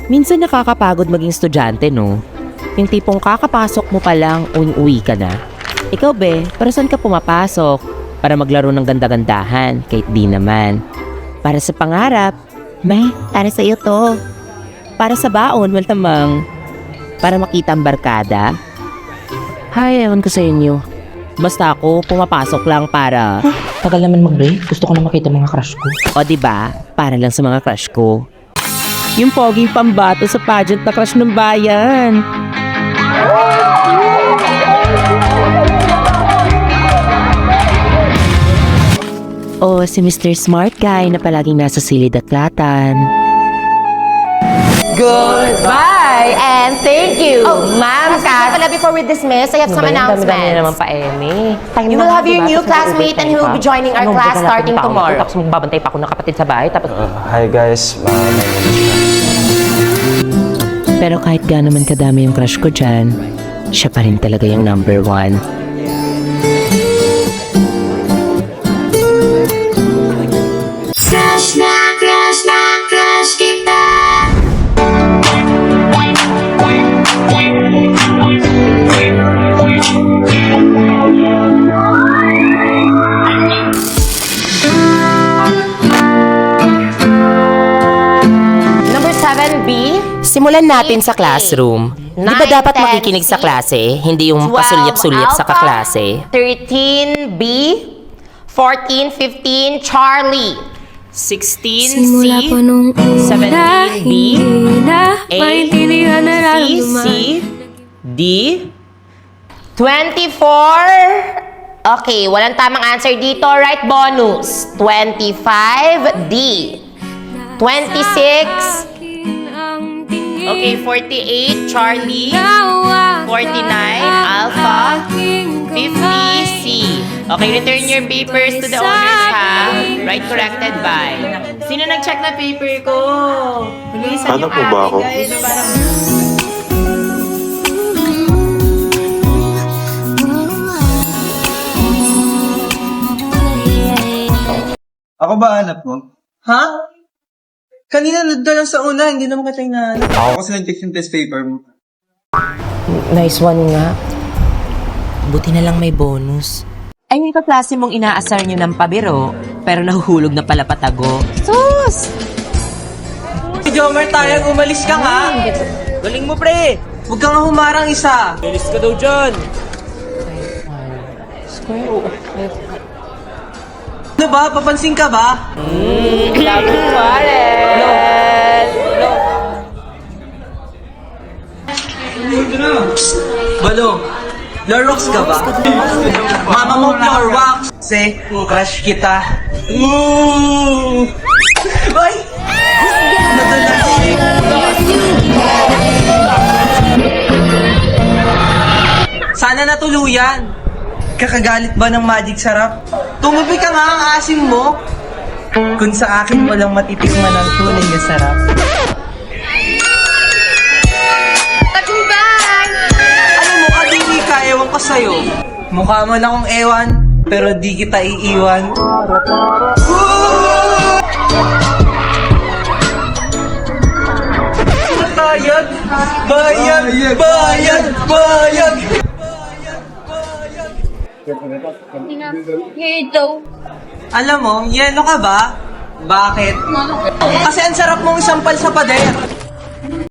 Minsan nakakapagod maging estudyante, no? Yung tipong kakapasok mo pa lang, uwi ka na. Ikaw, be, para saan ka pumapasok? Para maglaro ng ganda-gandahan, kahit di naman. Para sa pangarap, may, para sa iyo to. Para sa baon, waltamang. Para makita ang barkada. Hay, ewan ko sa inyo. Basta ako, pumapasok lang para... Tagal naman mag-break. Gusto ko na makita mga crush ko. O diba, para lang sa mga crush ko. Yung poging pambato sa pageant na crush ng bayan. O si Mr. Smart Guy na palaging nasa silid at latan. Goodbye and thank you, Ma'am Kat. Pala before we dismiss, I have some announcements. Dami naman pa, Eme. You will have your new classmate and he will be joining our class starting tomorrow. Tapos magbabantay pa ako ng kapatid sa bahay. Tapos... Hi guys, my name is Pero kahit gaano man kadami yung crush ko dyan, siya pa rin talaga yung number one. Crush na crush kita. Number 7B. Simulan natin sa classroom. Di ba dapat makikinig sa klase, hindi yung pasulyap-sulyap sa kaklase? 13B. 14, 15, Charlie. 16C, Simula pa nung una, 17B, hindi na A, maintindihan na C, nararamdaman. D, 24. Okay, walang tamang answer dito. Right bonus. 25D. 26. okay, 48, Charlie, 49, Alpha, 50, C. Okay, return your papers to the owners, ha? Right corrected by. Sino nag-check na paper ko? Bilisan Ano yung po ba ate, ako? guys. Parang... Ako ba hanap mo? Ha? Kanina nandun ka lang sa una, hindi naman kita hinahanap. Ako kasi nag-check yung test paper mo. Nice one nga. Buti na lang may bonus. Ay, yung kaklase mong inaasar nyo ng pabiro, pero nahuhulog na pala patago. Sus! Si Jomer tayo, umalis ka nga. Galing mo, pre. Huwag ka nga humarang isa. Umalis ka daw dyan. Ano ba? Papansin ka ba? Balong, Lorox ka ba? Mama mo Lorox. Say, crush kita. Ooh! Ay! Nadulas. Sana natuluyan. Kakagalit ba ng magic sarap? Tumubi ka nga ang asim mo. Kung sa akin walang matitikman ang tunay na sarap. Alam mo, kadili ka, ewan ko sa'yo. Mukha man akong ewan, pero di kita iiwan. Bayad! Bayad! Bayad! Bayad! Alam mo, yelo ka ba? Bakit? Kasi ang sarap mong isampal sa pader.